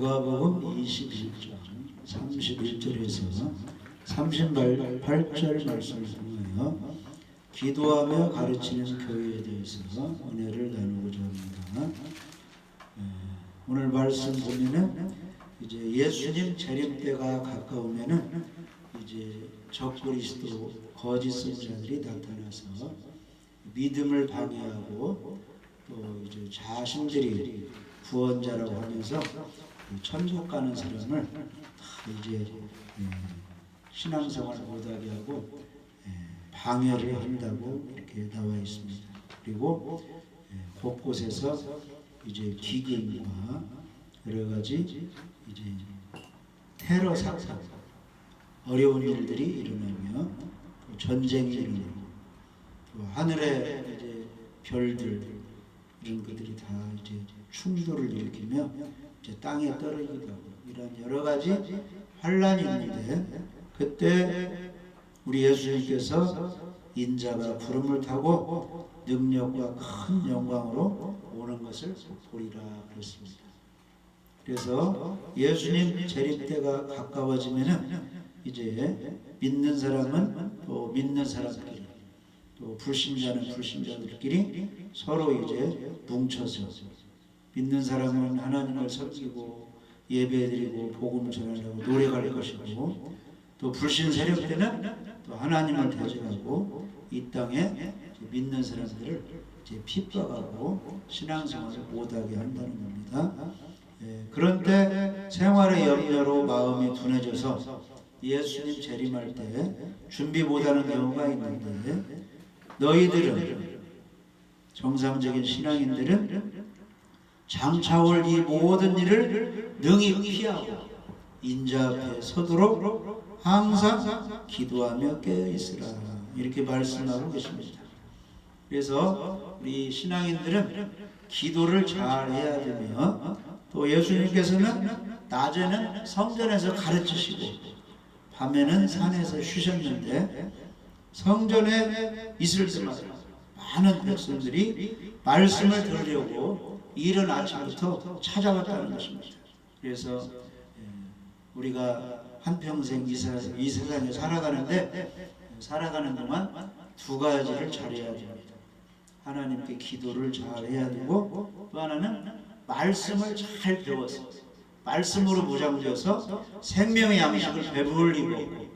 누가복음 21장 31절에서 38절 말씀을 통하여 기도하며 가르치는 교회에 대해서 은혜를 나누고자 합니다. 오늘 말씀 보면은 이제 예수님 재림 때가 가까우면은 이제 적그리스도 거짓 선자들이 나타나서 믿음을 방해하고 또 이제 자신들이 구원자라고 하면서 천국 가는 사람을 다 이제 신앙생활을 못하게 하고 방해를 한다고 이렇게 나와 있습니다. 그리고 곳곳에서 이제 기근과 여러 가지 이제 테러 사건, 어려운 일들이 일어나며 또 전쟁이 일어나고 또 하늘에 이제 별들 이런 것들이 다 이제 충돌을 일으키며 이제 땅에 떨어지기도 하고 이런 여러 가지 환란이 있는데 그때 우리 예수님께서 인자가 구름을 타고 능력과 큰 영광으로 오는 것을 보리라 그랬습니다. 그래서 예수님 재림 때가 가까워지면은 이제 믿는 사람은 또 믿는 사람끼리 또 불신자는 불신자들끼리 서로 이제 뭉쳐서 믿는 사람은 하나님을 섬기고 예배드리고 복음 전하려고 노력할 것이고 또 불신 세력 때는 또 하나님을 대적하고 이 땅에 믿는 사람들을 이제 핍박하고 신앙생활을 못하게 한다는 겁니다. 그런데 생활의 염려로 마음이 둔해져서 예수님 재림할 때 준비 못하는 경우가 있는데 너희들은 정상적인 신앙인들은 장차 올 이 모든 일을 능히 피하고 인자 앞에 서도록 항상 기도하며 깨어있으라 이렇게 말씀하고 계십니다. 그래서 우리 신앙인들은 기도를 잘 해야 되며 또 예수님께서는 낮에는 성전에서 가르치시고 밤에는 산에서 쉬셨는데 성전에 있을 때마다 많은 백성들이 말씀을 들으려고 이른 아침부터 찾아왔다는 것입니다. 그래서 우리가 한평생 이 세상에 살아가는 동안 두 가지를 잘해야 됩니다. 하나님께 기도를 잘해야 되고 또 하나는 말씀을 잘 배워서 말씀으로 무장되어서 생명의 양식을 배불리고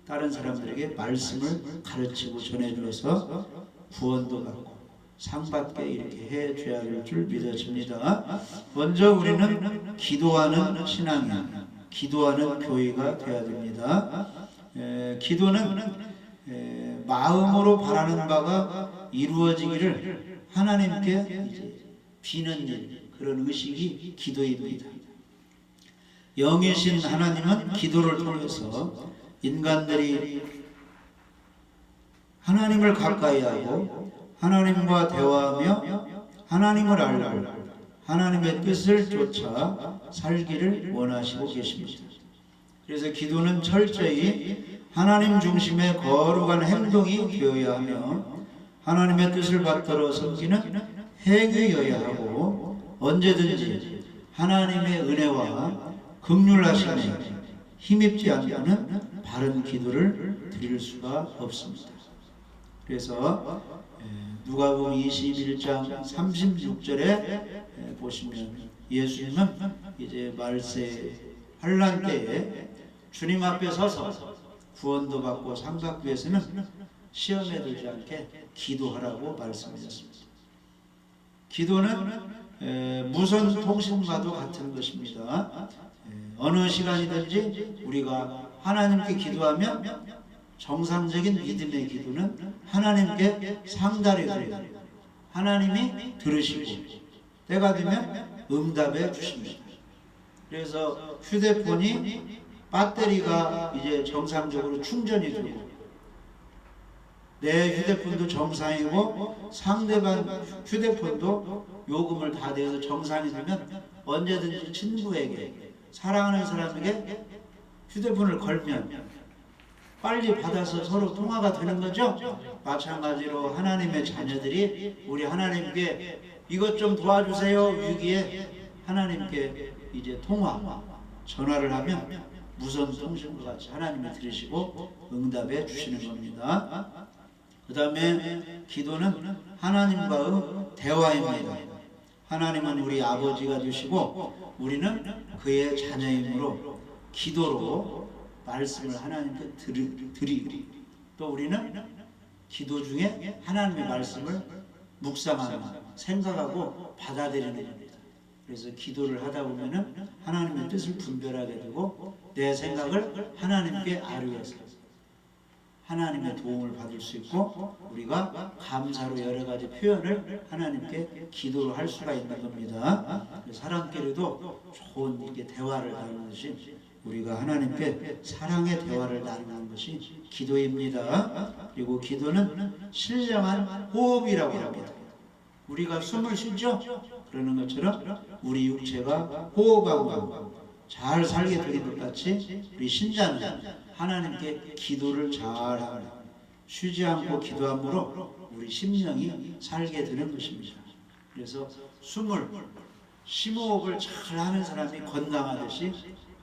다른 사람들에게 말씀을 가르치고 전해주어서 구원도 받고 상받게 이렇게 해줘야 할 줄 믿어집니다. 먼저 우리는 기도하는 신앙이 기도하는 교회가 되어야 됩니다. 기도는 마음으로 바라는 바가 이루어지기를 하나님께 이제 비는 일 그런 의식이 기도입니다. 영이신 하나님은 기도를 통해서 인간들이 하나님을 가까이 하고 하나님과 대화하며 하나님을 알고 하나님의 뜻을 쫓아 살기를 원하시고 계십니다. 그래서 기도는 철저히 하나님 중심의 거룩한 행동이 되어야 하며 하나님의 뜻을 받들어 섬기는 행위여야 하고 언제든지 하나님의 은혜와 긍휼하심에 힘입지 않고는 바른 기도를 드릴 수가 없습니다. 그래서 누가복음 21장 36절에 보시면 예수님은 이제 말세 환란 때에 주님 앞에 서서 구원도 받고 상받기 위해서는 시험에 들지 않게 기도하라고 말씀하셨습니다. 기도는 무선 통신과도 같은 것입니다. 어느 시간이든지 우리가 하나님께 기도하면 정상적인 믿음의 기도는 하나님께 상달해 드려요. 하나님이 들으시고 때가 되면 응답해 주십니다. 그래서 휴대폰이 배터리가 이제 정상적으로 충전이 되고 내 휴대폰도 정상이고 상대방 휴대폰도 요금을 다 내서 정상이 되면 언제든지 친구에게 사랑하는 사람에게 휴대폰을 걸면 빨리 받아서 서로 통화가 되는 거죠. 마찬가지로 하나님의 자녀들이 우리 하나님께 이것 좀 도와주세요 위기에 하나님께 이제 전화를 하면 무선 통신과 같이 하나님이 들으시고 응답해 주시는 겁니다. 그 다음에 기도는 하나님과의 대화입니다. 하나님은 우리 아버지가 되시고 우리는 그의 자녀이므로 기도로 말씀을 하나님께 드리고, 또 우리는 기도 중에 하나님의 말씀을 묵상하고 생각하고 받아들이는 겁니다. 그래서 기도를 하다 보면은 하나님의 뜻을 분별하게 되고 내 생각을 하나님께 아뢰어서 하나님의 도움을 받을 수 있고, 우리가 감사로 여러 가지 표현을 하나님께 기도로 할 수가 있는 겁니다. 사람끼리도 좋은 이게 대화를 나누는 것이, 우리가 하나님께 사랑의 대화를 나누는 것이 기도입니다. 그리고 기도는 신령한 호흡이라고 합니다. 우리가 숨을 쉬죠? 그러는 것처럼 우리 육체가 호흡하고 잘 살게 되는 것 같이 우리 신자는 하나님께 기도를 잘하고 쉬지 않고 기도함으로 우리 심령이 살게 되는 것입니다. 그래서 심호흡을 잘 하는 사람이 건강하듯이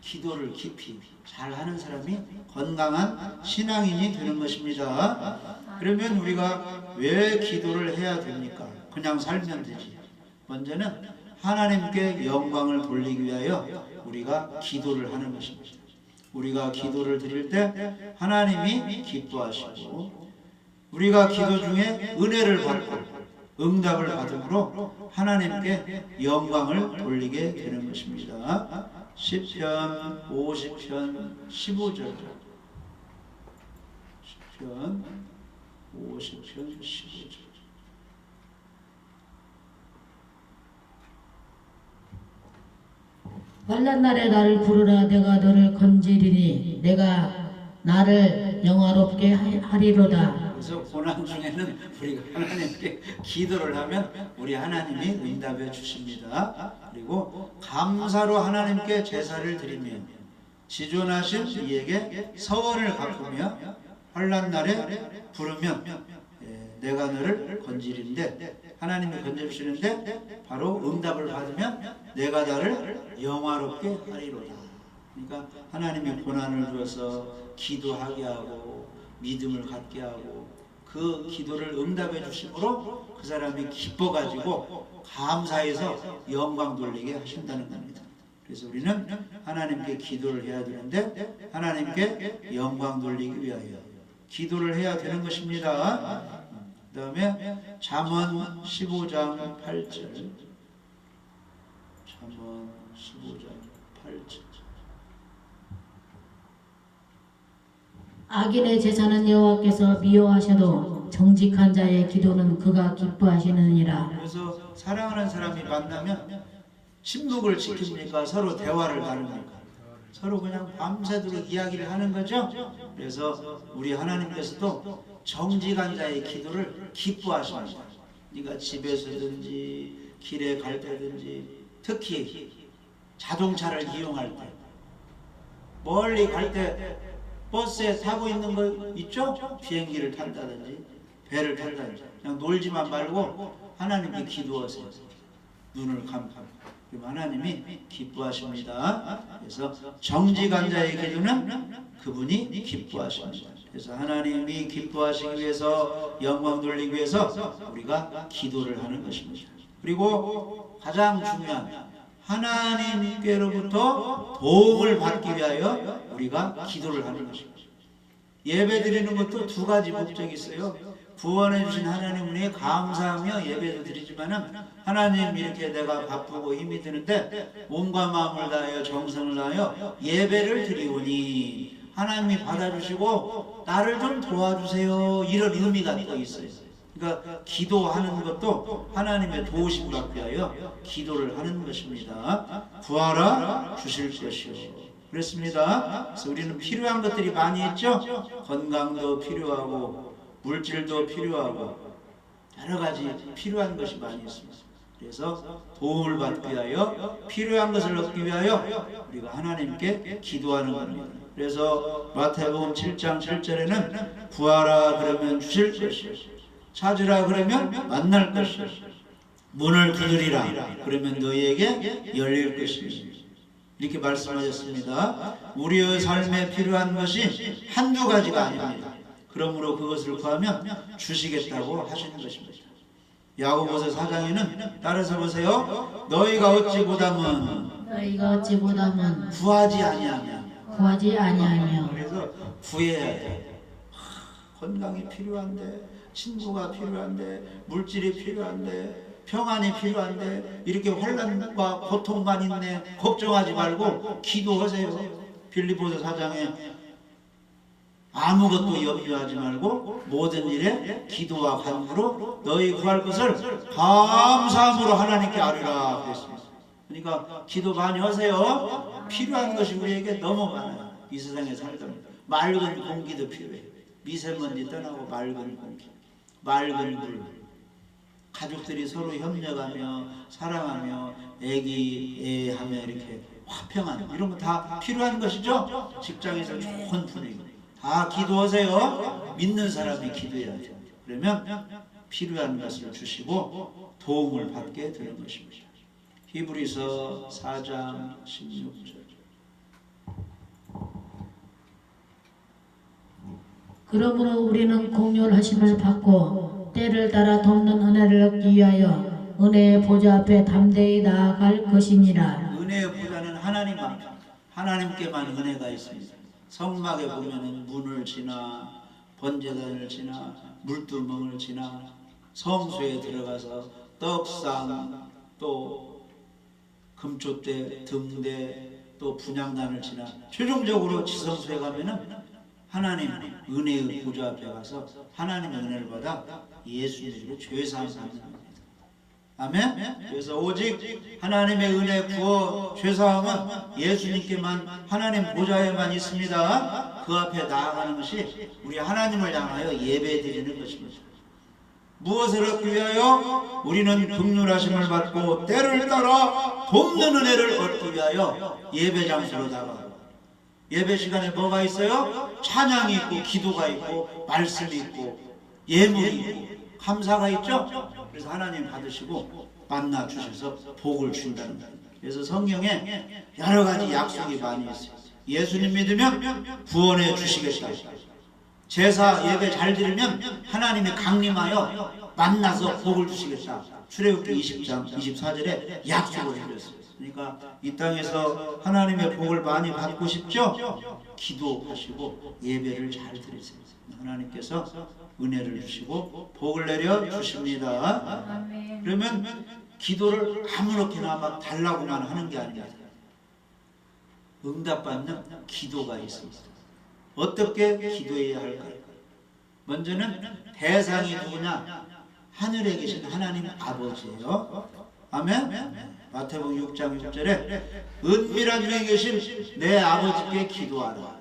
기도를 깊이 잘 하는 사람이 건강한 신앙인이 되는 것입니다. 그러면 우리가 왜 기도를 해야 됩니까? 그냥 살면 되지. 먼저는 하나님께 영광을 돌리기 위하여 우리가 기도를 하는 것입니다. 우리가 기도를 드릴 때 하나님이 기뻐하시고, 우리가 기도 중에 은혜를 받고 응답을 받음으로 하나님께 영광을 돌리게 되는 것입니다. 시편 50편 15절. 시편 50편 15절. 환난 날에 나를 부르라. 내가 너를 건지리니 내가 나를 영화롭게 하리로다. 그래서 고난 중에는 우리가 하나님께 기도를 하면 우리 하나님이 응답해 주십니다. 그리고 감사로 하나님께 제사를 드리며 지존하신 이에게 서원을 갚으며 환난 날에 부르면 내가 너를 건지리는데, 하나님이 건져주시는데 바로 응답을 받으면 내가 나를 영화롭게 하리로다. 그러니까 하나님이 고난을 주어서 기도하게 하고 믿음을 갖게 하고 그 기도를 응답해 주심으로 그 사람이 기뻐가지고 감사해서 영광 돌리게 하신다는 겁니다. 그래서 우리는 하나님께 기도를 해야 되는데 하나님께 영광 돌리기 위하여 기도를 해야 되는 것입니다. 그 다음에 잠언 15장 8절. 잠언 15장 8절. 악인의 제사는 여호와께서 미워하셔도 정직한 자의 기도는 그가 기뻐하시느니라. 그래서 사랑하는 사람이 만나면 침묵을 지킵니까? 서로 대화를 나눕니까? 서로 그냥 밤새도록 이야기를 하는 거죠. 그래서 우리 하나님께서도 정직한 자의 기도를 기뻐하십니다. 네가 집에서든지 길에 갈 때든지, 특히 자동차를 이용할 때, 멀리 갈 때 버스에 타고 있는 거 있죠? 비행기를 탄다든지 배를 탄다든지 그냥 놀지만 말고 하나님께 기도하세요. 눈을 감고. 그럼 하나님이 기뻐하십니다. 그래서 정직한 자의 기도는 그분이 기뻐하십니다. 그래서 하나님이 기뻐하시기 위해서, 영광 돌리기 위해서 우리가 기도를 하는 것입니다. 그리고 가장 중요한 하나님께로부터 도움을 받기 위하여 우리가 기도를 하는 것입니다. 예배 드리는 것도 두 가지 목적이 있어요. 구원해 주신 하나님 은혜에 감사하며 예배도 드리지만은, 하나님 이렇게 내가 바쁘고 힘이 드는데 몸과 마음을 다하여 정성을 다하여 예배를 드리오니 하나님이 받아주시고 나를 좀 도와주세요, 이런 의미가 또 있어요. 그러니까 기도하는 것도 하나님의 도우심 받기 위하여 기도를 하는 것입니다. 구하라 주실 것이요. 그렇습니다. 그래서 우리는 필요한 것들이 많이 있죠. 건강도 필요하고 물질도 필요하고 여러 가지 필요한 것이 많이 있습니다. 그래서 도움을 받기 위하여, 필요한 것을 얻기 위하여 우리가 하나님께 기도하는 겁니다. 그래서 마태복음 7장 7절에는 구하라 그러면 주실 것이요, 찾으라 그러면 만날 것이요, 문을 두드리라 그러면 너희에게 열릴 것이요. 이렇게 말씀하셨습니다. 우리의 삶에 필요한 것이 한두 가지가 아닙니다. 그러므로 그것을 구하면 주시겠다고 하시는 것입니다. 야고보서 4장에는 따라서 보세요. 너희가 어찌 보다면 구하지 아니하며. 그래서 구해야 돼. 건강이 필요한데, 친구가 필요한데, 물질이 필요한데, 평안이 필요한데, 이렇게 환난과 고통만 있네. 걱정하지 말고 기도하세요. 빌립보서 4장에 아무것도 염려하지 말고 모든 일에 기도와 간구로 너희 구할 것을 감사함으로 하나님께 아뢰라 그랬습니다. 그러니까 기도 많이 하세요. 필요한 것이 우리에게 너무 많아요. 이 세상에 살다 보면 맑은 공기도 필요해요. 미세먼지 떠나고 맑은 공기, 맑은 물, 가족들이 서로 협력하며 사랑하며 애기애하며 이렇게 화평한 이런 거 다 필요한 것이죠. 직장에서 좋은 분위기 다 기도하세요. 믿는 사람이 기도해야죠. 그러면 필요한 것을 주시고 도움을 받게 되는 것입니다. 히브리서 4장 16절. 그러므로 우리는 공률하심을 받고 때를 따라 돕는 은혜를 얻기 위하여 은혜의 보좌 앞에 담대히 나아갈 것이니라. 은혜의 보좌는 하나님께만 은혜가 있습니다. 성막에 보면은 문을 지나 번제단을 지나 물두멍을 지나 성소에 들어가서 떡상 또 금촛대 등대 또 분향단을 지나 최종적으로 지성소에 가면은 하나님 은혜의 보좌 앞에 가서 하나님의 은혜를 받아 예수님으로 죄사함을 받는 겁니다. 아멘. 그래서 오직 하나님의 은혜 구원 죄사함은 예수님께만 하나님 보좌에만 있습니다. 그 앞에 나아가는 것이 우리 하나님을 향하여 예배드리는 것입니다. 무엇을 얻기 위하여? 우리는 긍휼하심을 받고 때를 따라 돕는 은혜를 얻기 위하여 예배 장소로 나가요. 예배 시간에 뭐가 있어요? 찬양이 있고 기도가 있고 말씀이 있고 예물이 있고 감사가 있죠? 그래서 하나님 받으시고 만나 주셔서 복을 준다는 거예요. 그래서 성경에 여러 가지 약속이 많이 있어요. 예수님 믿으면 구원해 주시겠다. 제사 예배 잘 드리면 하나님이 강림하여 만나서 복을 주시겠다. 출애굽기 20장 24절에 약속을 해줬어요. 그러니까 이 땅에서 하나님의 복을 많이 받고 싶죠? 기도하시고 예배를 잘 드리세요. 하나님께서 은혜를 주시고 복을 내려 주십니다. 그러면 기도를 아무렇게나 막 달라고만 하는 게 아닙니다. 응답받는 기도가 있습니다. 어떻게 기도해야 할까요? 먼저는 대상이 누구냐? 하늘에 계신 하나님 아버지예요. 아멘. 마태복음 6장 6절에 은밀한 중에 계신 내 아버지께 기도하라.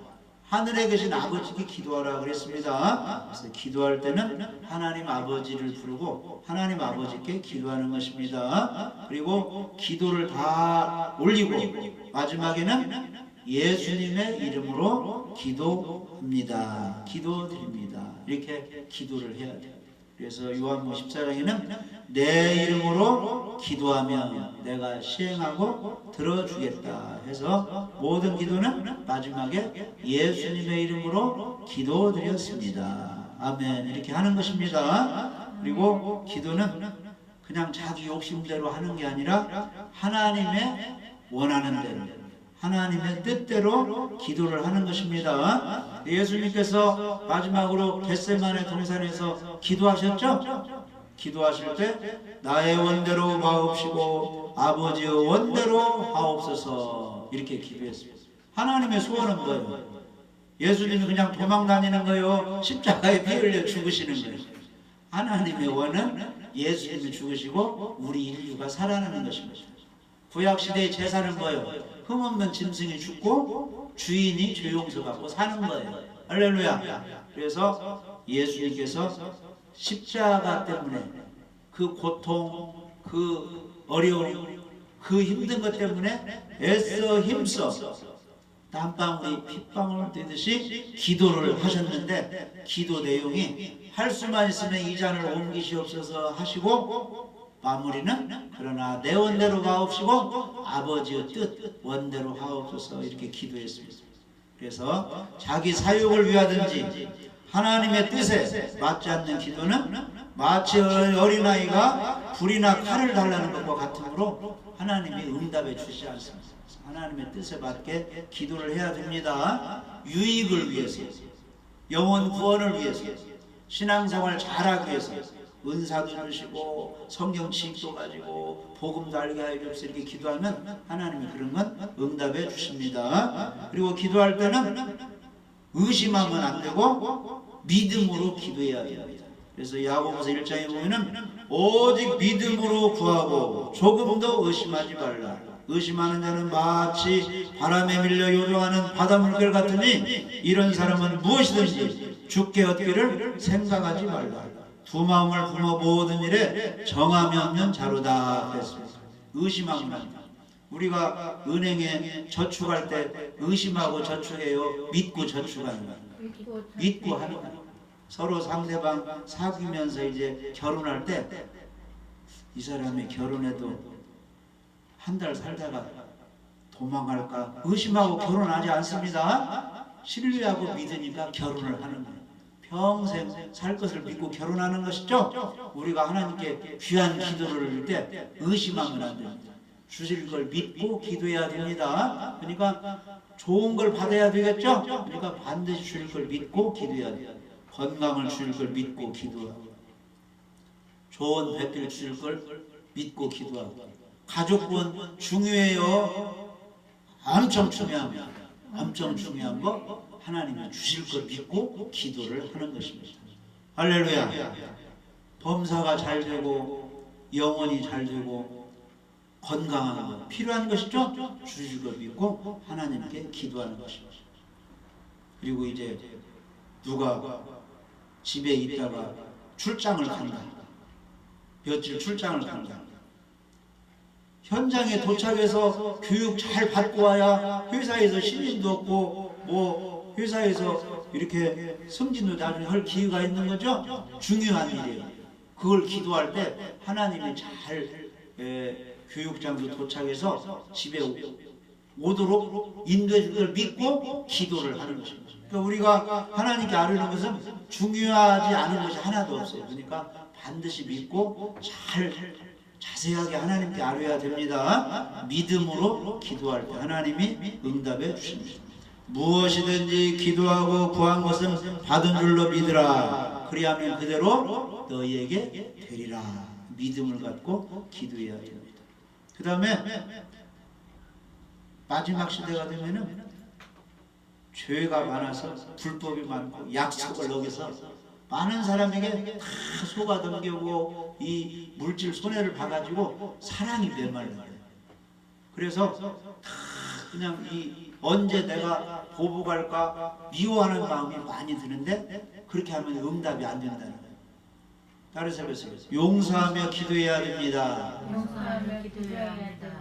하늘에 계신 아버지께 기도하라 그랬습니다. 그래서 기도할 때는 하나님 아버지를 부르고 하나님 아버지께 기도하는 것입니다. 그리고 기도를 다 올리고 마지막에는 예수님의 이름으로 기도합니다. 기도드립니다. 이렇게 기도를 해야 돼요. 그래서 요한복음 14장에는 내 이름으로 기도하면 내가 시행하고 들어주겠다 해서 모든 기도는 마지막에 예수님의 이름으로 기도드렸습니다. 아멘. 이렇게 하는 것입니다. 그리고 기도는 그냥 자기 욕심대로 하는 게 아니라 하나님의 원하는 대로 하나님의 뜻대로 기도를 하는 것입니다. 예수님께서 마지막으로 겟세마네 동산에서 기도하셨죠? 기도하실 때 나의 원대로 마옵시고 아버지의 원대로 하옵소서 이렇게 기도했습니다. 하나님의 소원은 뭐예요? 예수님이 그냥 도망 다니는 거예요? 십자가에 피 흘려 죽으시는 거예요? 하나님의 원은 예수님이 죽으시고 우리 인류가 살아나는 것입니다. 구약시대의 제사는 뭐예요? 흠없는 짐승이 죽고 주인이 죄 용서받고 사는 거예요. 할렐루야. 그래서 예수님께서 십자가 때문에 그 고통, 그 어려움, 그 힘든 것 때문에 애써 힘써 땀방울이 핏방울 되듯이 기도를 하셨는데 기도 내용이 할 수만 있으면 이 잔을 옮기시옵소서 하시고 마무리는 그러나 내 원대로 가옵시고 아버지의 뜻 원대로 하옵소서 이렇게 기도했습니다. 그래서 자기 사욕을 위하든지 하나님의 뜻에 맞지 않는 기도는 마치 어린아이가 불이나 칼을 달라는 것과 같으므로 하나님이 응답해 주시지 않습니다. 하나님의 뜻에 맞게 기도를 해야 됩니다. 유익을 위해서, 영혼 구원을 위해서, 신앙생활 잘하기 위해서 은사도 주시고 성경 지식도 가지고 복음도 알게 하여 주옵소서 이렇게 기도하면 하나님이 그런 건 응답해 주십니다. 그리고 기도할 때는 의심하면 안 되고 믿음으로 기도해야 됩니다. 그래서 야고보서 1장에 보면은 오직 믿음으로 구하고 조금도 의심하지 말라. 의심하는 자는 마치 바람에 밀려 요동하는 바닷물결 같으니 이런 사람은 무엇이든지 죽게 얻기를 생각하지 말라. 두 마음을 품어 모든 일에 정함이 없는 자로다 했습니다. 의심하면 안 됩니다. 우리가 은행에 저축할 때 의심하고 저축해요? 믿고 저축하는 거예요? 믿고 하는 거예요. 서로 상대방 사귀면서 이제 결혼할 때 이 사람이 결혼해도 한 달 살다가 도망갈까 의심하고 결혼하지 않습니다. 신뢰하고 믿으니까 결혼을 하는 거예요. 평생 살 것을 믿고 결혼하는 것이죠. 우리가 하나님께 귀한 기도를 드릴 때 의심하면 안 됩니다. 주실 걸 믿고 기도해야 됩니다. 그러니까 좋은 걸 받아야 되겠죠. 그러니까 반드시 주실 걸 믿고 기도해야 돼요. 건강을 주실 걸 믿고 기도하고, 좋은 백기를 주실 걸 믿고 기도하고, 가족군 중요해요. 엄청 중요합니다. 엄청 중요한 거 하나님이 주실 걸 믿고 기도를 하는 것입니다. 할렐루야. 범사가 잘 되고 영혼이 잘 되고 건강한 것 필요한 것이죠. 주실 걸 믿고 하나님께 기도하는 것입니다. 그리고 이제 누가 집에 있다가 출장을 간다. 며칠 출장을 간다. 현장에 도착해서 교육 잘 받고 와야 회사에서 신임도 얻고 뭐 회사에서 이렇게 승진도 나중에 할 기회가 있는 거죠. 중요한 일이에요. 그걸 기도할 때 하나님이 잘 교육장도 도착해서 집에 오도록 인도해 줄 걸 믿고 기도를 하는 것입니다. 그러니까 우리가 하나님께 아뢰는 것은 중요하지 않은 것이 하나도 없어요. 그러니까 반드시 믿고 잘 자세하게 하나님께 아뢰야 됩니다. 믿음으로 기도할 때 하나님이 응답해 주십니다. 무엇이든지 기도하고 구한 것은 받은 줄로 믿으라. 그리하면 그대로 너희에게 되리라. 믿음을 갖고 기도해야 됩니다. 그 다음에 마지막 시대가 되면은 죄가 많아서 불법이 많고 약속을 어겨서 많은 사람에게 다 속아 넘기고 이 물질 손해를 봐가지고 사랑이 메말라요. 그래서 다 그냥 언제 내가 보복할까 미워하는 마음이 많이 드는데 그렇게 하면 응답이 안 된다는 거예요. 따라서 용서하며 기도해야 됩니다.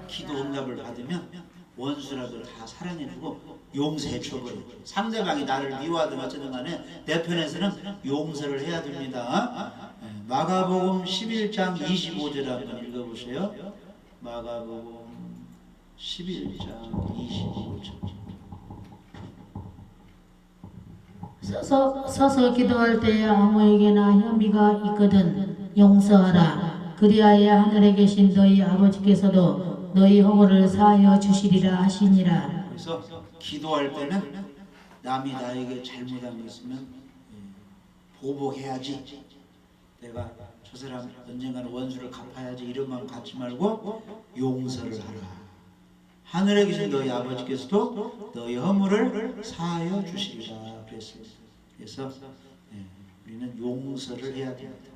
기도 응답을 받으면 원수라도 다 사랑해주고 용서해 줘버려. 상대방이 나를 미워하든 어쩌든 간에 내 편에서는 용서를 해야 됩니다. 마가복음 11장 25절 한번 읽어보세요. 마가복음 11장 25절. 서서 기도할 때에 아무에게나 혐의가 있거든 용서하라. 그리하여 하늘에 계신 너희 아버지께서도 너희 허물을 사하여 주시리라 하시니라. 그래서 기도할 때는 남이 나에게 잘못한 거 있으면 보복해야지, 내가 저 사람 언젠가는 원수를 갚아야지 이런 마음 갖지 말고 용서를 하라. 하늘에 계신 너희 아버지께서도 너희 허물을 사하여 주시리라 그랬습니다. 그래서 우리는 용서를 해야 됩니다.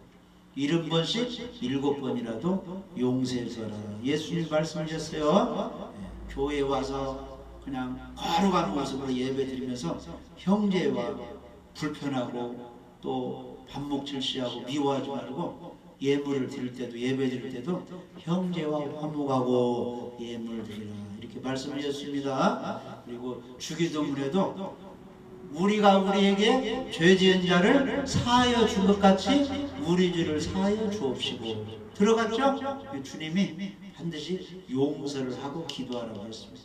70번씩 7번이라도 용서해줘라. 예수님 말씀하셨어요. 교회에 와서 그냥 거룩한 모습으로 예배 드리면서 형제와 불편하고 또 반목질시하고 미워하지 말고 예물을 드릴 때도 예배 드릴 때도 형제와 화목하고 예물을 드리라 이렇게 말씀하셨습니다. 그리고 주기도문에도 우리가 우리에게 죄 지은 자를 사하여 준 것 같이 우리 죄를 사하여 주옵시고 들어갔죠? 주님이 반드시 용서를 하고 기도하라고 했습니다.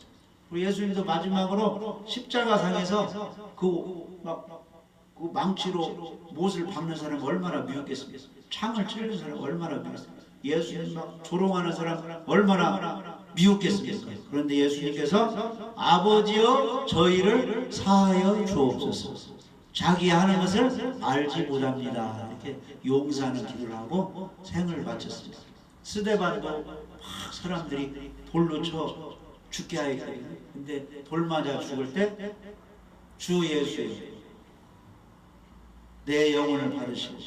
그리고 예수님도 마지막으로 십자가상에서 그 망치로 못을 박는 사람 얼마나 미웠겠습니까? 창을 찌르는 사람 얼마나 미웠습니까? 예수님 막 조롱하는 사람 얼마나 미웠겠습니까? 그런데 예수님께서 아버지여 저희를 사하여 주옵소서. 자기 하는 것을 알지 못합니다. 이렇게 용서하는 기도를 하고 생을 바쳤습니다. 스데반도 막 사람들이 돌로 쳐 죽게 하였거든요. 근데 돌 맞아 죽을 때 주 예수여 내 영혼을 받으시고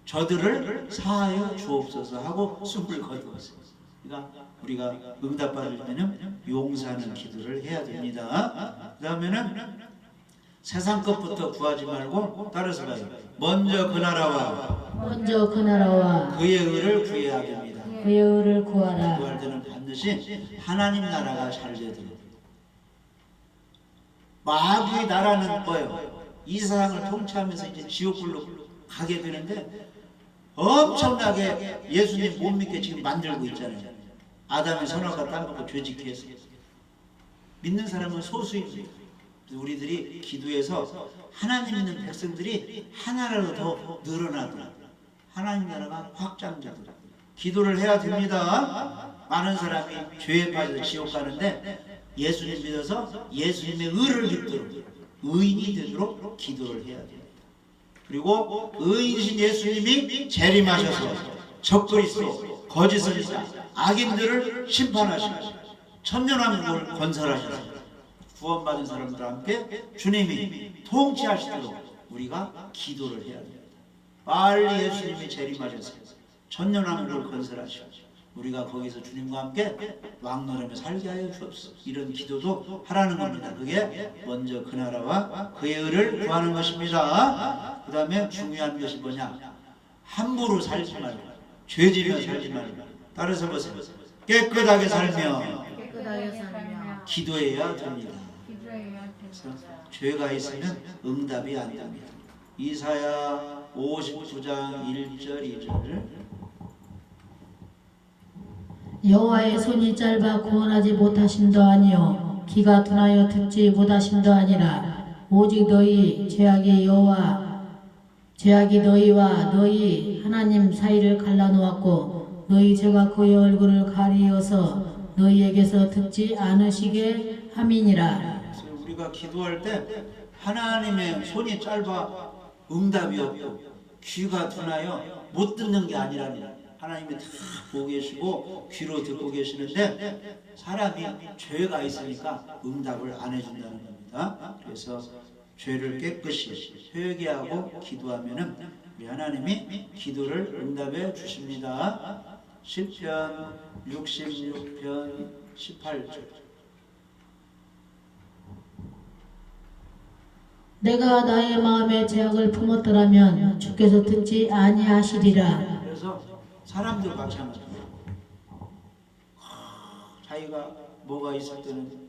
저들을 사하여 주옵소서 하고 숨을 거두었어요. 그러니까 우리가 응답받을 때는 용서하는 기도를 해야 됩니다. 그 다음에는 세상 것부터 구하지 말고 따라서 봐요. 먼저 그 나라와 그의 의를 구해야 됩니다. 그의 의를 구하라. 구할 때는 반드시 하나님 나라가 잘 되도록. 마귀의 나라는 뭐예요? 이 세상을 통치하면서 이제 지옥불로 가게 되는데 엄청나게 예수님 못 믿게 지금 만들고 있잖아요. 아담의 선악과 따먹고 죄짓게 해서. 믿는 사람은 소수입니다. 우리들이 기도해서 하나님 있는 백성들이 하나라도 더 늘어나더라. 하나님 나라가 확장되더라. 기도를 해야 됩니다. 많은 사람이 죄에 빠져 지옥 가는데 예수님 믿어서 예수님의 의를 깃도록 의인이 되도록 기도를 해야 됩니다. 그리고 의인이신 예수님이 재림하셔서 적그리스도 거짓선지자 악인들을 심판하시고 천년왕국을 건설하셔서 구원받은 사람들과 함께 주님이 통치하시도록 우리가 기도를 해야 됩니다. 빨리 예수님이 재림하셔서 천년왕국을 건설하시고 우리가 거기서 주님과 함께 왕노라며 살게 하여 주옵소서. 이런 기도도 하라는 겁니다. 그게 먼저 그 나라와 그의 의를 구하는 것입니다. 그 다음에 중요한 것이 뭐냐? 함부로 살지 말고 죄지며 살지 말고 따라서 보세요. 깨끗하게 살며 기도해야 됩니다. 그래서 죄가 있으면 응답이 안 됩니다. 이사야 59장 1절 2절 여호와의 손이 짧아 구원하지 못하심도 아니요 귀가 둔하여 듣지 못하심도 아니라 오직 너희 죄악이 너희와 너희 하나님 사이를 갈라놓았고 너희 죄가 그의 얼굴을 가리어서 너희에게서 듣지 않으시게 함이니라. 우리가 기도할 때 하나님의 손이 짧아 응답이 없고 귀가 둔하여 못 듣는 게 아니라니 하나님이 다 보고 계시고 귀로 듣고 계시는데 사람이 죄가 있으니까 응답을 안 해준다는 겁니다. 그래서 죄를 깨끗이 회개하고 기도하면은 우리 하나님이 기도를 응답해 주십니다. 시편 66편 18절 내가 나의 마음에 죄악을 품었더라면 주께서 듣지 아니하시리라. 그래서 사람들 마찬가지입니다. 자기가 뭐가 있을 때는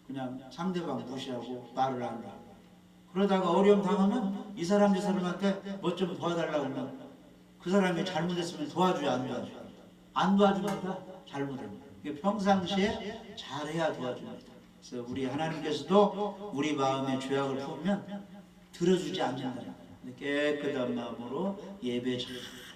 그냥 상대방 무시하고 말을 안 해요. 그러다가 어려움 당하면 이 사람 저 사람한테 뭐 좀 도와달라고 하면 그 사람이 잘못했으면 도와줘야 안 도와줘요. 안 도와주니까 잘못합니다. 평상시에 잘해야 도와줍니다. 그래서 우리 하나님께서도 우리 마음에 죄악을 품으면 들어주지 않는다. 깨끗한 마음으로 예배 잘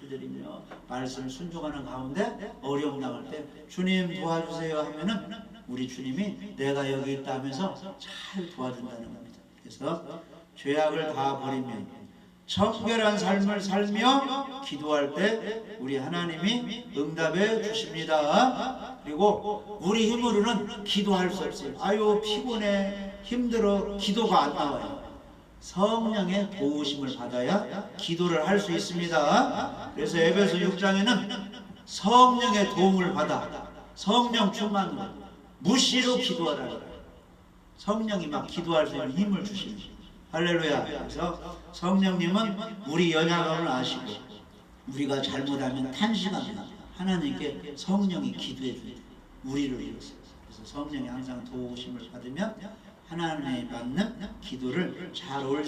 드리며 말씀을 순종하는 가운데 어려움 당할 때 주님 도와주세요 하면은 우리 주님이 내가 여기 있다 하면서 잘 도와준다는 겁니다. 그래서 죄악을 다 버리면 청결한 삶을 살며 기도할 때 우리 하나님이 응답해 주십니다. 그리고 우리 힘으로는 기도할 수 없어요. 아유 피곤해 힘들어 기도가 안 나와요. 성령의 도우심을 받아야 기도를 할 수 있습니다. 그래서 에베소 6장에는 성령의 도움을 받아 성령 충만으로 무시로 기도하라. 성령이 막 기도할 수 있는 힘을 주십니다. 할렐루야. 그래서 성령님은 우리 연약함을 아시고 우리가 잘못하면 탄식합니다. 하나님께 성령이 기도해 줍니다. 우리를 위해서. 그래서 성령이 항상 도우심을 받으면 하나님의 받는 기도를 잘 올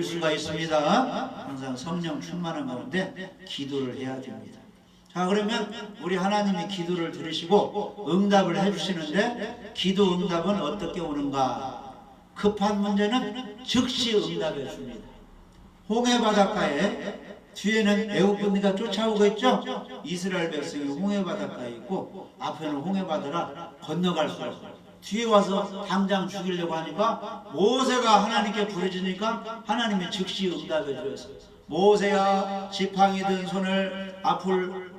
수가 있습니다. 항상 성령 충만한 가운데 기도를 해야 됩니다. 자, 그러면 우리 하나님이 기도를 들으시고 응답을 해주시는데 기도 응답은 어떻게 오는가? 급한 문제는 즉시 응답해 줍니다. 홍해 바닷가에 뒤에는 애국군대가 쫓아오고 있죠. 이스라엘 백성이 홍해 바닷가에 있고 앞에는 홍해 바다라 건너갈 수 없어요. 뒤에 와서 당장 죽이려고 하니까 모세가 하나님께 부르짖으니까 하나님이 즉시 응답해 주었어요. 모세야 지팡이 든 손을 앞을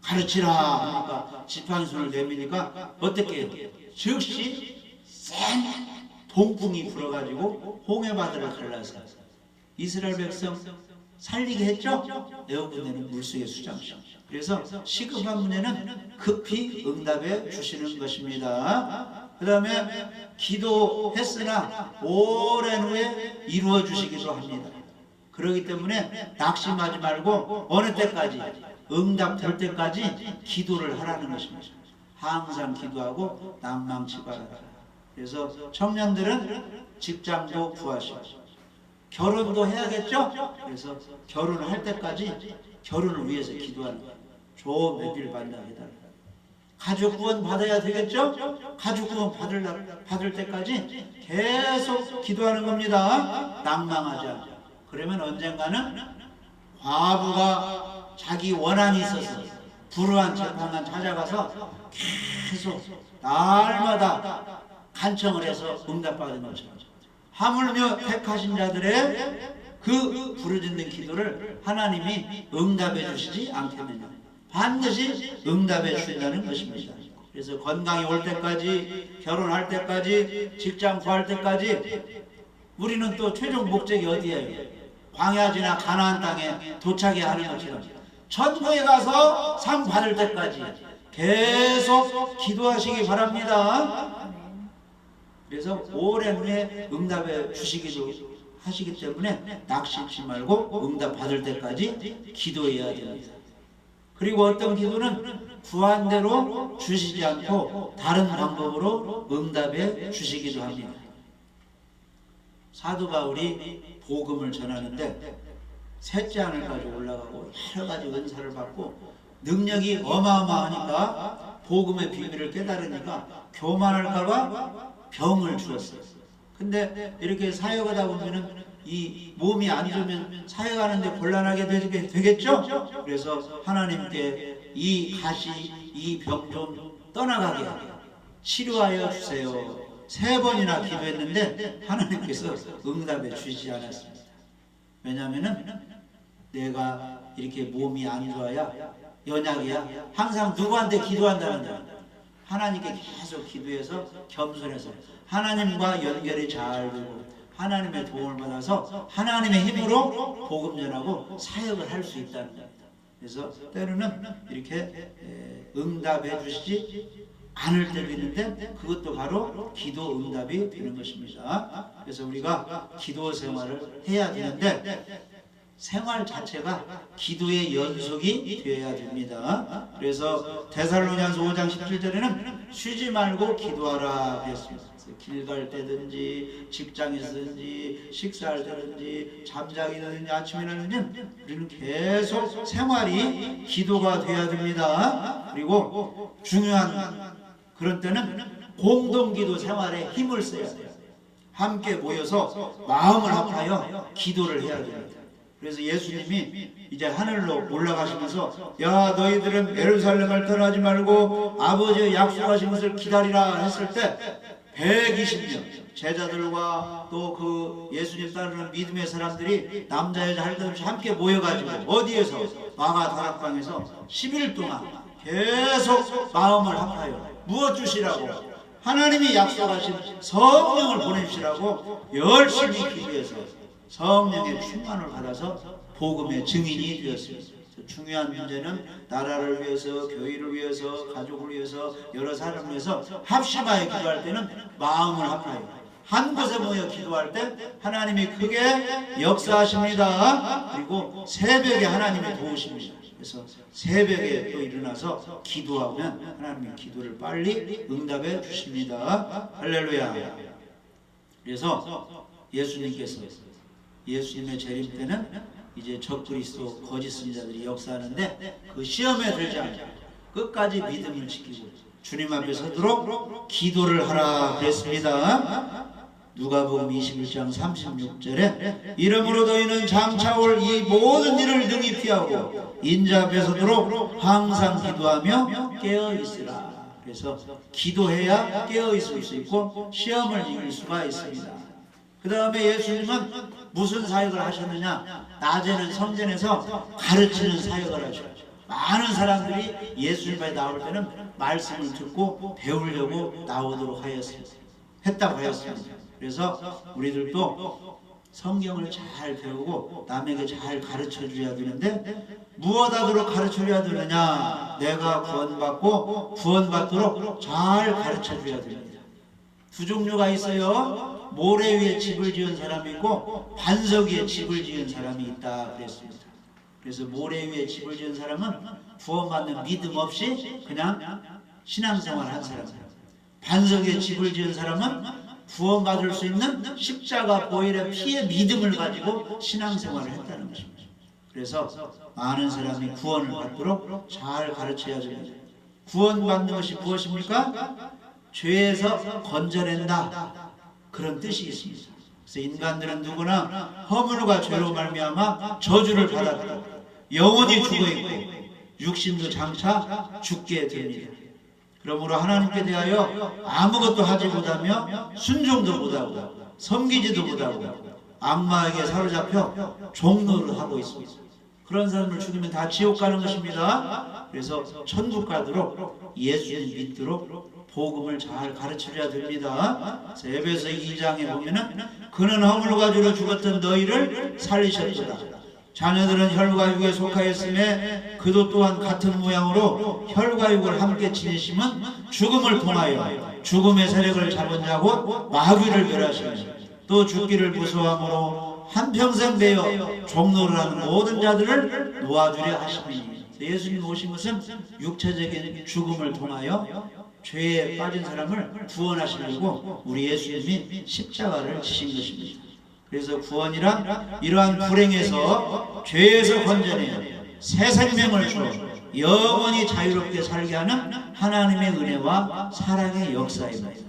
가르치라 하니까 지팡이 손을 내미니까 어떻게 해요? 즉시 센 동풍이 불어가지고 홍해 바다를 갈라서 이스라엘 백성 살리게 했죠? 애국군대는 물속에 수장시켜. 그래서 시급한 문제는 급히 응답해 주시는 것입니다. 그 다음에 기도했으나 오랜 후에 이루어 주시기도 합니다. 그렇기 때문에 낙심하지 말고 어느 때까지 응답될 때까지 기도를 하라는 것입니다. 항상 기도하고 낭망치 말아라. 그래서 청년들은 직장도 구하시고 결혼도 해야겠죠? 그래서 결혼할 때까지 결혼을 위해서 기도하는 거예요. 좋은 매비를 받는다 해달라. 가족 구원 받아야 되겠죠? 가족 구원 받을 때까지 계속 기도하는 겁니다. 낭망하지 않고. 그러면 언젠가는 과부가 자기 원한이 있어서 불우한 재판관 찾아가서 계속 날마다 간청을 해서 응답받은 것처럼 하물며 택하신 자들의 그 부르짖는 기도를 하나님이 응답해 주시지 않겠느냐. 반드시 응답해 주신다는 것입니다. 그래서 건강이 올 때까지, 결혼할 때까지, 직장 구할 때까지 우리는 또 최종 목적이 어디예요? 광야지나 가나안 땅에 도착해야 하는 것처럼 천국에 가서 상 받을 때까지 계속 기도하시기 바랍니다. 그래서 오랜 후에 응답해 주시기도 하시기 때문에 낙심치 말고 응답 받을 때까지 기도해야 됩니다. 그리고 어떤 기도는 구한 대로 주시지 않고 다른 방법으로 응답해 주시기도 합니다. 사도 바울이 복음을 전하는데 셋째 하늘까지 올라가고 여러 가지 은사를 받고 능력이 어마어마하니까 복음의 비밀을 깨달으니까 교만할까봐 병을 주었어요. 근데 이렇게 사역하다 보면은 이 몸이 안 좋으면 사역하는데 곤란하게 되겠죠? 그래서 하나님께 이 가시, 이 병 좀 떠나가게 치료하여 주세요. 3번이나 기도했는데 하나님께서 응답해 주시지 않았습니다. 왜냐하면은 내가 이렇게 몸이 안 좋아야 연약이야. 항상 누구한테 기도한다는 거야. 하나님께 계속 기도해서 겸손해서 하나님과 연결이 잘 되고 하나님의 도움을 받아서 하나님의 힘으로 복음 전하고 사역을 할 수 있다는 겁니다. 그래서 때로는 이렇게 응답해 주시지 않을 때도 있는데 그것도 바로 기도 응답이 되는 것입니다. 그래서 우리가 기도 생활을 해야 되는데 생활 자체가 기도의 연속이 되어야 됩니다. 그래서 데살로니가서 5장 17절에는 쉬지 말고 기도하라 그랬습니다. 길 갈 때든지 직장에서든지 식사할 때든지 잠자기 전든지 아침에 일어나든지 우리는 계속 생활이 기도가 되어야 됩니다. 그리고 중요한 그런 때는 공동기도 생활에 힘을 써야 돼요. 함께 모여서 마음을 합하여 기도를 해야 됩니다. 그래서 예수님이 이제 하늘로 올라가시면서 야 너희들은 예루살렘을 떠나지 말고 아버지의 약속하신 것을 기다리라 했을 때 120명 제자들과 또 그 예수님 따르는 믿음의 사람들이 남자 여자 할 것 없이 함께 모여가지고 어디에서 마가 다락방에서 10일 동안 계속 마음을 합하여 무엇 주시라고 하나님이 약속하신 성령을 보내주시라고 열심히 기도해서 성령의 충만을 받아서 복음의 증인이 되었습니다. 중요한 문제는 나라를 위해서, 교회를 위해서, 가족을 위해서, 여러 사람을 위해서 합심하여 기도할 때는 마음을 합하여 한 곳에 모여 기도할 때 하나님이 크게 역사하십니다. 그리고 새벽에 하나님이 도우십니다. 그래서 새벽에 또 일어나서 기도하면 하나님의 기도를 빨리 응답해 주십니다. 할렐루야. 그래서 예수님께서 예수님의 재림 때는 이제 적그리스도 거짓 선지자들이 역사하는데 그 시험에 들지 않고 끝까지 믿음을 지키고 주님 앞에 서도록 기도를 하라 그랬습니다. 누가복음 21장 36절에 이러므로 너희는 장차 올 이 모든 일을 능히 피하고 인자 앞에 서도록 항상 기도하며 깨어 있으라. 그래서 기도해야 깨어 있을 수 있고 시험을 이길 수가 있습니다. 그 다음에 예수님은 무슨 사역을 하셨느냐? 낮에는 성전에서 가르치는 사역을 하셨죠. 많은 사람들이 예수님 앞에 나올 때는 말씀을 듣고 배우려고 나오도록 했다고 하였습니다. 그래서 우리들도 성경을 잘 배우고 남에게 잘 가르쳐 줘야 되는데 무엇하도록 가르쳐 줘야 되느냐? 내가 구원받고 구원받도록 잘 가르쳐 줘야 됩니다. 두 종류가 있어요. 모래 위에 집을 지은 사람이 있고 반석 위에 집을 지은 사람이 있다 그랬습니다. 그래서 모래 위에 집을 지은 사람은 구원받는 믿음 없이 그냥 신앙생활 한 사람. 반석 위에 집을 지은 사람은 구원받을 수 있는 십자가 보혈의 피의 믿음을 가지고 신앙생활을 했다는 것입니다. 그래서 많은 사람이 구원을 받도록 잘 가르쳐야 됩니다. 구원받는 것이 무엇입니까? 죄에서 건져낸다, 그런 뜻이 있습니다. 그래서 인간들은 누구나 허물과 죄로 말미암아 저주를 받았고 영원히 죽어있고 육신도 장차 죽게 됩니다. 그러므로 하나님께 대하여 아무것도 하지 못하며 순종도 못하고 섬기지도 못하고 악마에게 사로잡혀 종노를 하고 있습니다. 그런 사람을 죽이면 다 지옥 가는 것입니다. 그래서 천국 가도록 예수님 믿도록 복음을 잘 가르쳐줘야 됩니다. 에베소 2장에 보면은 그는 허물과 죄로 죽었던 너희를 살리셨도다. 자녀들은 혈과 육에 속하였음에 그도 또한 같은 모양으로 혈과 육을 함께 지니심은 죽음을 통하여 죽음의 세력을 잡은 자고 마귀를 멸하시니 또 죽기를 무서워함으로 한평생 매여 종노를 하는 모든 자들을 놓아주려 하시니. 예수님 오신 것은 육체적인 죽음을 통하여 죄에 빠진 사람을 구원하시려고 우리 예수님이 십자가를 지신 것입니다. 그래서 구원이란 이러한 불행에서 죄에서 건져내어 새 생명을 주어 영원히 자유롭게 살게 하는 하나님의 은혜와 사랑의 역사입니다.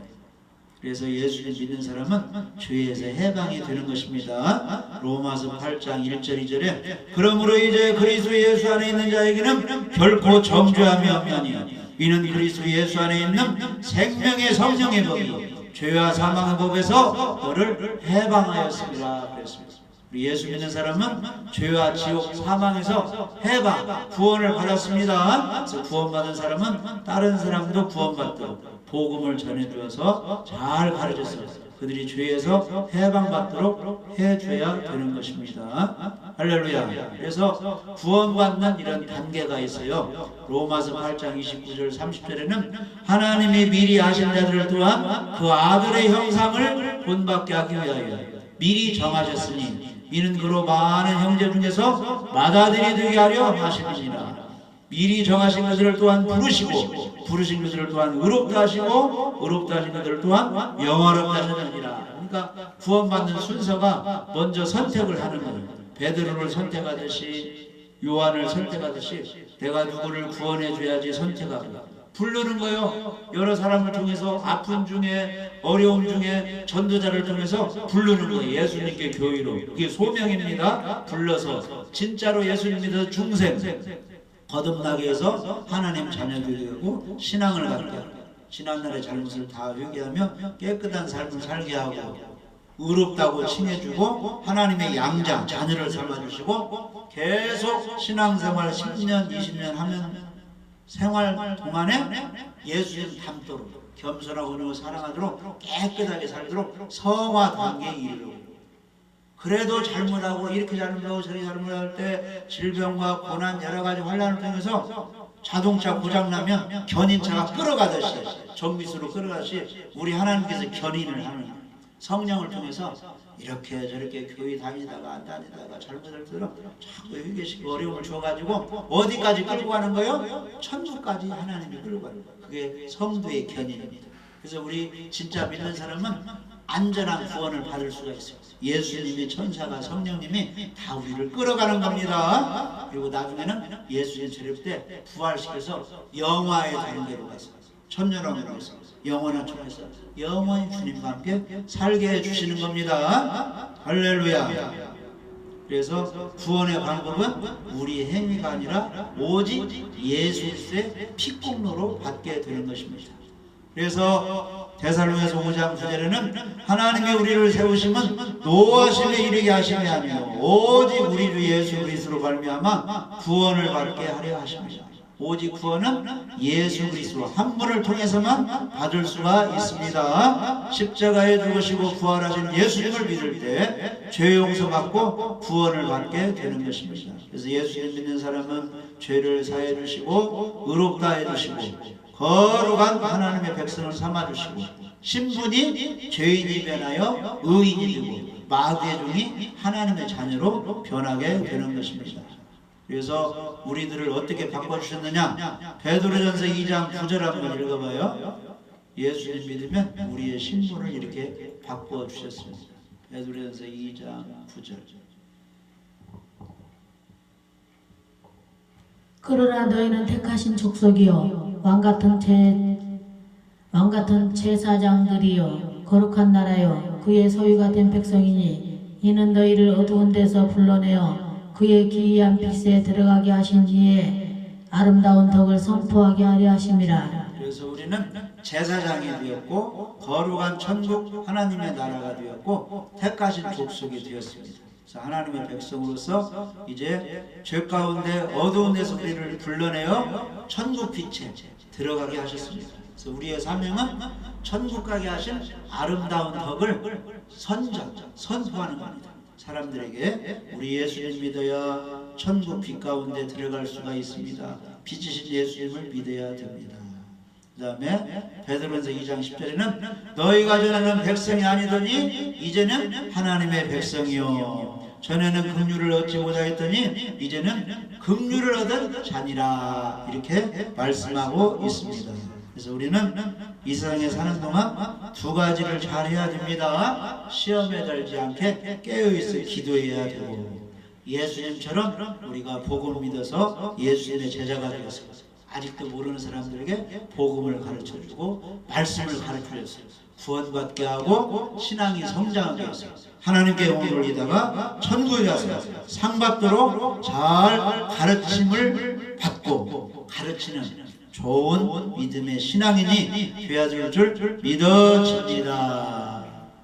그래서 예수를 믿는 사람은 죄에서 해방이 되는 것입니다. 로마서 8장 1절 2절에 그러므로 이제 그리스도 예수 안에 있는 자에게는 결코 정죄함이 없나니 이는 그리스도 예수 안에 있는 생명의 성령의 법이 죄와 사망의 법에서 너를 해방하였습니다. 그랬습니다. 우리 예수 믿는 사람은 죄와 지옥 사망에서 해방, 구원을 받았습니다. 그래서 구원받은 사람은 다른 사람도 구원받도록 복음을 전해주어서 잘 가르쳐서 그들이 죄에서 해방받도록 해줘야 되는 것입니다. 할렐루야. 그래서 구원받는 이런 단계가 있어요. 로마서 8장 29절 30절에는 하나님이 미리 아신 자들을 또한 그 아들의 형상을 본받게 하기 위하여 미리 정하셨으니 이는 그로 많은 형제 중에서 맏아들이 되게 하려 하시느니라. 미리 정하신 그들을 또한 부르시고 부르신 그들을 또한 의롭다 하시고 의롭다 하신 그들을 또한 영원롭다 하시느니라. 그러니까 구원받는 순서가 먼저 선택을 하는 거예요. 베드로를 선택하듯이 요한을 선택하듯이 내가 누구를 구원해 줘야지 선택하고 부르는 거예요. 여러 사람을 통해서 아픔 중에 어려움 중에 전도자를 통해서 부르는 거예요. 예수님께 교회로. 그게 소명입니다. 불러서 진짜로 예수님 믿어서 중생 거듭나게 해서 하나님 자녀들이 되고 신앙을 갖게 하고 지난날의 잘못을 다 회개하며 깨끗한 삶을 살게 하고 의롭다고 칭해주고 하나님의 양자 자녀를 삼아주시고 계속 신앙생활 10년 20년 하면 생활 동안에 예수님 닮도록 겸손하고 은혜로 사랑하도록 깨끗하게 살도록 성화 단계에 이르도록. 그래도 잘못하고 이렇게 잘못하고 저렇게 잘못할 때 질병과 고난 여러 가지 환난을 통해서 자동차 고장나면 견인차가 끌어가듯이 정비소로 끌어가듯이 우리 하나님께서 견인을 하는 성령을 통해서 이렇게 저렇게 교회 다니다가 안 다니다가 잘못할 때는 자꾸 회개시키고 어려움을 줘가지고 어디까지 끌고 가는 거예요? 천국까지 하나님이 끌고 가는 거예요. 그게 성도의 견인입니다. 그래서 우리 진짜 믿는 사람은 안전한 구원을 받을 수가 있어요. 예수님이 천사가 성령님이 다 우리를 끌어가는 겁니다. 그리고 나중에는 예수님 재림 때 부활시켜서 영화의 단계로 가서 천년왕국으로 해서 영원한 천에서 영원히 주님과 함께 살게 해주시는 겁니다. 할렐루야. 그래서 구원의 방법은 우리의 행위가 아니라 오직 예수 그리스도의 피공로로 받게 되는 것입니다. 그래서 데살로니가서 5장 9절에는 하나님이 우리를 세우심은 노하심에 이르게 하심이 아니요 오직 우리 주 예수 그리스도로 말미암아 구원을 받게 하려 하십니다. 오직 구원은 예수 그리스도 한 분을 통해서만 받을 수가 있습니다. 십자가에 죽으시고 부활하신 예수님을 믿을 때 죄 용서받고 구원을 받게 되는 것입니다. 그래서 예수님 믿는 사람은 죄를 사해 주시고 의롭다 해 주시고 거룩한 하나님의 백성을 삼아 주시고 신분이 죄인이 변하여 의인이 되고 마귀의 종이 하나님의 자녀로 변하게 되는 것입니다. 그래서 우리들을 어떻게 바꿔주셨느냐? 베드로전서 2장 9절 한번 읽어봐요. 예수님 믿으면 우리의 신분을 이렇게 바꿔주셨습니다. 베드로전서 2장 9절. 그러나 너희는 택하신 족속이요 왕같은 제사장들이요 거룩한 나라요 그의 소유가 된 백성이니 이는 너희를 어두운 데서 불러내어 그의 기이한 빛에 들어가게 하신 이에 아름다운 덕을 선포하게 하려 하심이라. 그래서 우리는 제사장이 되었고 거룩한 천국 하나님의 나라가 되었고 택하신 족속이 되었습니다. 그래서 하나님의 백성으로서 이제 죄 가운데 어두운 데서 우리를 불러내어 천국 빛에 들어가게 하셨습니다. 그래서 우리의 사명은 천국 가게 하신 아름다운 덕을 선포하는 겁니다. 사람들에게 우리 예수님 믿어야 천국 빛 가운데 들어갈 수가 있습니다. 빛이신 예수님을 믿어야 됩니다. 그 다음에 베드로전서 2장 10절에는 너희가 전에는 백성이 아니더니 이제는 하나님의 백성이요 전에는 긍휼을 얻지 못하였더니 이제는 긍휼을 얻은 자니라 이렇게 말씀하고 있습니다. 그래서 우리는 이 세상에 사는 동안 두 가지를 잘해야 됩니다. 시험에 들지 않게 깨어있어 기도해야 되고 예수님처럼 우리가 복음을 믿어서 예수님의 제자가 되어서 아직도 모르는 사람들에게 복음을 가르쳐주고 말씀을 가르쳐줘서 구원받게 하고 신앙이 성장하게 해서 하나님께 영혼을 돌리다가 천국에 가서 상 받도록 잘 가르침을 받고 가르치는 좋은 믿음의 신앙인이 되어줄 줄 믿어집니다.